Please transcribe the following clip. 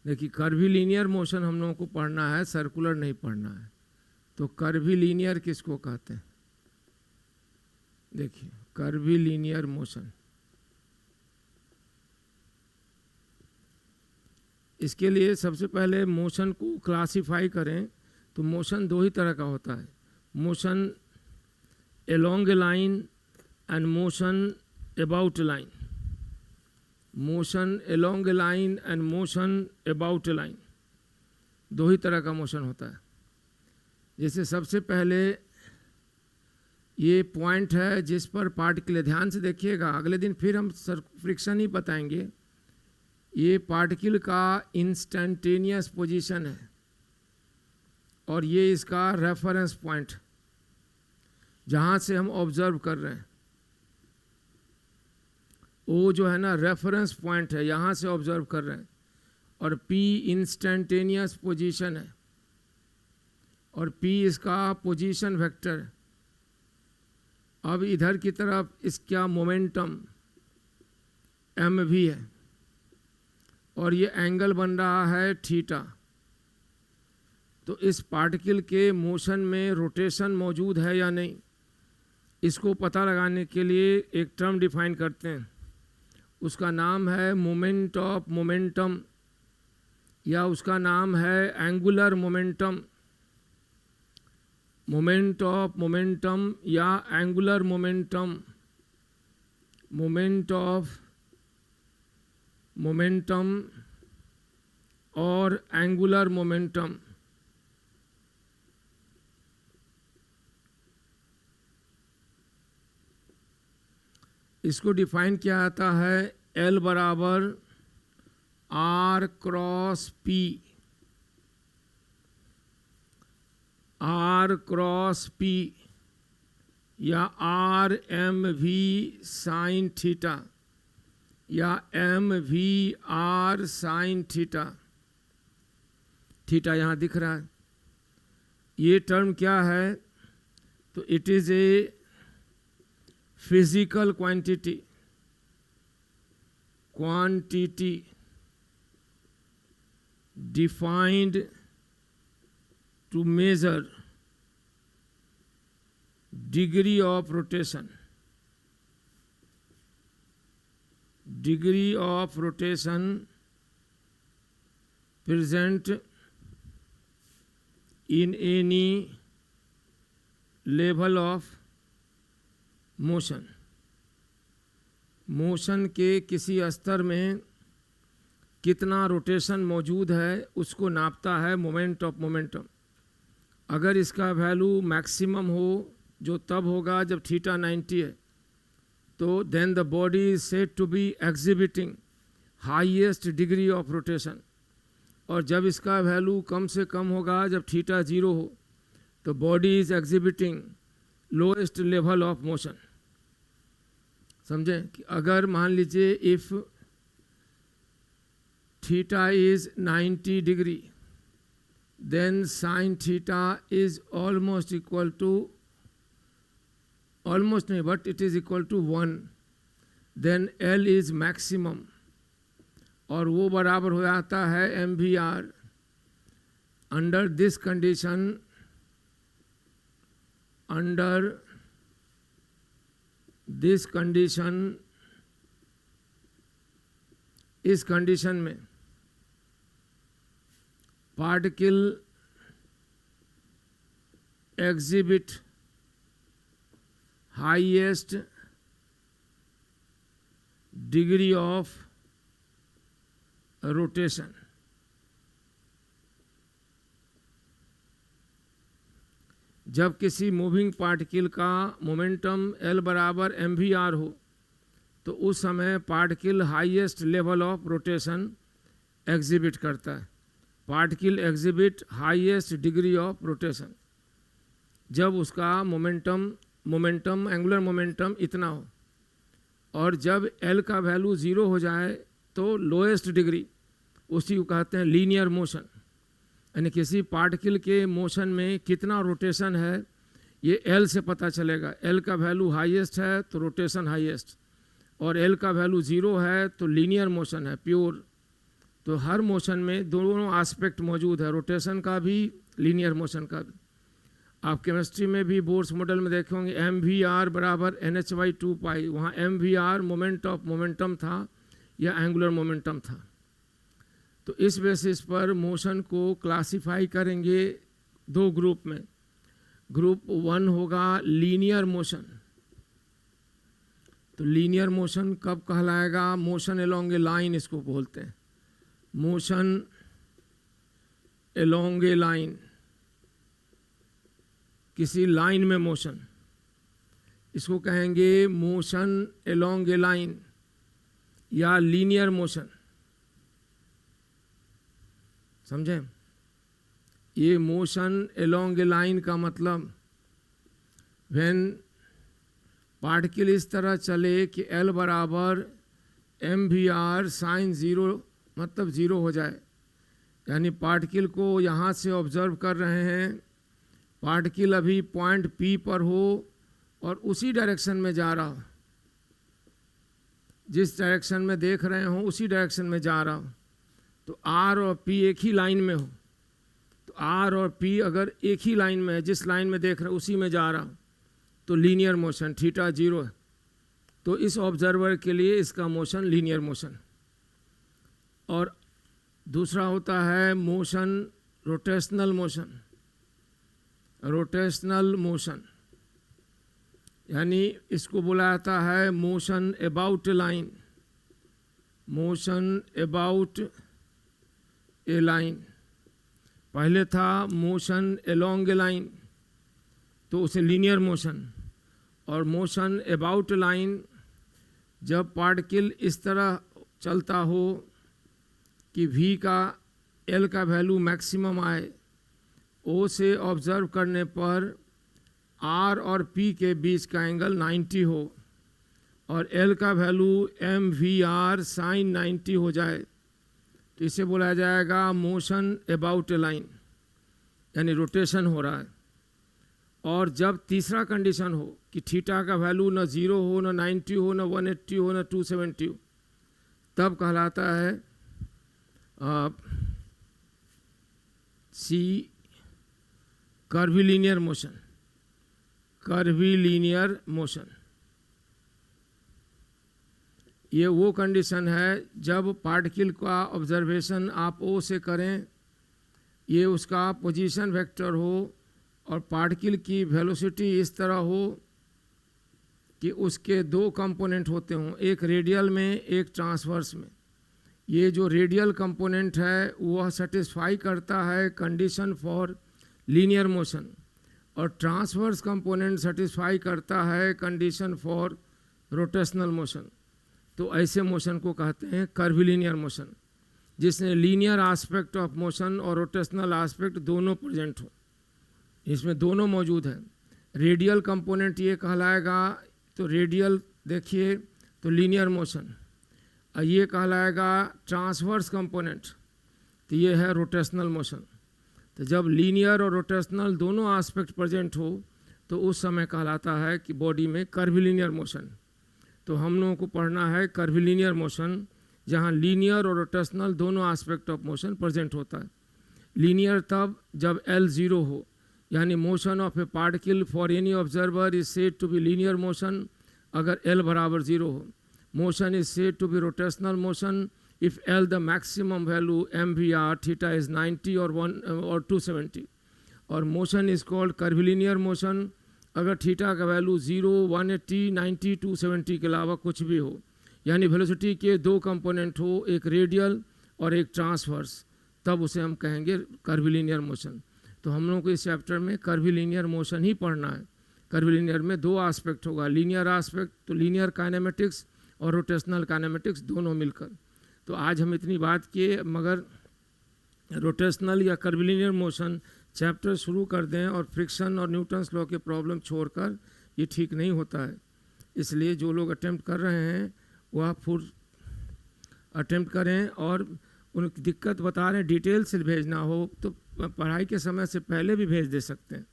देखिए curvilinear motion हम लोगों को पढ़ना है, सर्कुलर नहीं पढ़ना है। तो कर्वीलीनियर किसको कहते हैं? देखिए कर्वीलीनियर मोशन, इसके लिए सबसे पहले मोशन को क्लासिफाई करें तो मोशन दो ही तरह का होता है, motion along a line and motion about a line, motion along a line and motion about a line, दो ही तरह का मोशन होता है। जैसे सबसे पहले ये पॉइंट है जिस पर पार्टिकल, ध्यान से देखिएगा, अगले दिन फिर हम फ्रिक्शन ही बताएंगे। ये पार्टिकल का इंस्टेंटेनियस पोजीशन है और ये इसका रेफरेंस पॉइंट जहाँ से हम ऑब्जर्व कर रहे हैं, वो जो है ना रेफरेंस पॉइंट है, यहाँ से ऑब्जर्व कर रहे हैं। और P इंस्टेंटेनियस पोजीशन है और P इसका पोजीशन वेक्टर है। अब इधर की तरफ इसका मोमेंटम mv है और ये एंगल बन रहा है थीटा। तो इस पार्टिकल के मोशन में रोटेशन मौजूद है या नहीं, इसको पता लगाने के लिए एक टर्म डिफाइन करते हैं, उसका नाम है मोमेंट ऑफ मोमेंटम या उसका नाम है angular momentum. Moment of momentum या angular momentum, moment of momentum और एंगुलर मोमेंटम। इसको डिफाइन किया जाता है L बराबर R cross P, R cross P या R mv साइन थीटा या mv R sine theta. Theta यहाँ दिख रहा है। ये टर्म क्या है? तो it is a physical quantity defined to measure degree of rotation, degree of rotation present in any level of motion. Motion के किसी स्तर में कितना रोटेशन मौजूद है उसको नापता है मोमेंट ऑफ मोमेंटम। अगर इसका वैल्यू मैक्सिमम हो, जो तब होगा जब थीटा 90 है, तो then the body is said to be exhibiting highest degree of rotation. और जब इसका वैल्यू कम से कम होगा, जब थीटा 0 हो, तो body is exhibiting lowest level of motion. समझे कि अगर मान लीजिए if theta is 90 degree, then sine theta is almost equal to, almost नहीं but it is equal to 1, then L is maximum और वो बराबर हो जाता है mvr। Under this condition, under this condition, इस कंडीशन में particle exhibit highest degree of rotation. जब किसी मूविंग पार्टिकल का मोमेंटम L बराबर mvr हो, तो उस समय particle highest level of rotation exhibit करता है। Particle exhibit highest degree of rotation जब उसका मोमेंटम एंगुलर मोमेंटम इतना हो, और जब L का वैल्यू 0 हो जाए तो लोएस्ट डिग्री, उसी को कहते हैं लीनियर मोशन। यानी किसी पार्टिकल के मोशन में कितना रोटेशन है ये L से पता चलेगा। L का वैल्यू हाईएस्ट है तो रोटेशन हाईएस्ट, और L का वैल्यू 0 है तो लीनियर मोशन है, प्योर। तो हर मोशन में दोनों एस्पेक्ट मौजूद है, रोटेशन का भी, लीनियर मोशन का भी। आप केमिस्ट्री में भी बोर्स मॉडल में देखे होंगे mvr बराबर NH/2 पाई, वहाँ mvr मोमेंट ऑफ मोमेंटम था या एंगुलर मोमेंटम था। तो इस बेसिस पर मोशन को क्लासिफाई करेंगे दो ग्रुप में। ग्रुप 1 होगा लीनियर मोशन। तो लीनियर मोशन कब कहलाएगा? मोशन अलोंग ए लाइन इसको बोलते हैं, मोशन अलोंग ए लाइन, किसी लाइन में मोशन, इसको कहेंगे मोशन अलोंग ए लाइन या लीनियर मोशन। समझे? ये मोशन अलोंग ए लाइन का मतलब व्हेन पार्टिकल इस तरह चले कि L बराबर mvr साइन ज़ीरो, मतलब ज़ीरो हो जाए, यानी पार्टिकल को यहाँ से ऑब्जर्व कर रहे हैं, पार्टिकल अभी पॉइंट P पर हो और उसी डायरेक्शन में जा रहा हो, जिस डायरेक्शन में देख रहे हो उसी डायरेक्शन में जा रहा हो। तो R और P एक ही लाइन में हो, तो R और P अगर एक ही लाइन में है, जिस लाइन में देख रहे हो उसी में जा रहा हो, तो लीनियर मोशन, थीटा जीरो है। तो इस ऑब्जर्वर के लिए इसका मोशन लीनियर मोशन। और दूसरा होता है motion rotational motion. Rotational motion यानी इसको बोला जाता है motion about A line, motion about A line. पहले था मोशन अलोंग ए लाइन, तो उसे लीनियर मोशन। और मोशन अबाउट लाइन, जब पार्टिकल इस तरह चलता हो कि v का L का वैल्यू मैक्सिमम आए, O से ऑब्जर्व करने पर R और P के बीच का एंगल 90 हो और L का वैल्यू mvr साइन 90 हो जाए, तो इसे बोला जाएगा मोशन अबाउट ए लाइन, यानी रोटेशन हो रहा है। और जब तीसरा कंडीशन हो कि थीटा का वैल्यू न 0 हो, न 90 हो, न 180 हो, न 270 हो, तब कहलाता है सी कर्विलीनियर मोशन। कर्विलीनियर मोशन ये वो कंडीशन है जब पार्टिकल का ऑब्जर्वेशन आप O से करें, ये उसका पोजीशन वेक्टर हो और पार्टिकल की वेलोसिटी इस तरह हो कि उसके दो कंपोनेंट होते हों, एक रेडियल में एक ट्रांसवर्स में। ये जो रेडियल कंपोनेंट है वह सेटिस्फाई करता है कंडीशन फॉर लीनियर मोशन और ट्रांसवर्स कंपोनेंट सेटिस्फाई करता है कंडीशन फॉर रोटेशनल मोशन। तो ऐसे मोशन को कहते हैं कर्विलीनियर मोशन, जिसमें लीनियर एस्पेक्ट ऑफ मोशन और रोटेशनल एस्पेक्ट दोनों प्रेजेंट हो। इसमें दोनों मौजूद हैं। रेडियल कंपोनेंट ये कहलाएगा, तो रेडियल देखिए तो लीनियर मोशन, और ये कहलाएगा ट्रांसवर्स कंपोनेंट, तो ये है रोटेशनल मोशन। तो जब लीनियर और रोटेशनल दोनों एस्पेक्ट प्रेजेंट हो तो उस समय कहलाता है कि बॉडी में कर्विलीनियर मोशन। तो हम लोगों को पढ़ना है कर्विलीनियर मोशन, जहाँ लीनियर और रोटेशनल दोनों एस्पेक्ट ऑफ मोशन प्रेजेंट होता है। लीनियर तब जब L 0 हो, यानी motion of a particle for any observer is said to be linear motion अगर L बराबर 0 हो। Motion is said to be rotational motion if L the maximum value mvr theta is 90 और 1 और 270। और motion is called curvilinear motion अगर theta का value 0, 180, 90, 270 के अलावा कुछ भी हो, यानी वेलोसिटी के दो कंपोनेंट हो, एक रेडियल और एक ट्रांसवर्स, तब उसे हम कहेंगे कर्विलीनियर मोशन। तो हम लोगों को इस चैप्टर में कर्विलीनियर मोशन ही पढ़ना है। कर्विलीनियर में दो एस्पेक्ट होगा, लीनियर एस्पेक्ट तो लीनियर काइनेमेटिक्स और रोटेशनल काइनेमेटिक्स दोनों मिलकर। तो आज हम इतनी बात किए, मगर रोटेशनल या कर्विलीनियर मोशन चैप्टर शुरू कर दें और फ्रिक्शन और न्यूटन्स लॉ के प्रॉब्लम छोड़कर, ये ठीक नहीं होता है। इसलिए जो लोग अटेम्प्ट कर रहे हैं वह फुल अटेम्प्ट करें, और उनकी दिक्कत बता रहे हैं, डिटेल से भेजना हो तो पढ़ाई के समय से पहले भी भेज दे सकते हैं।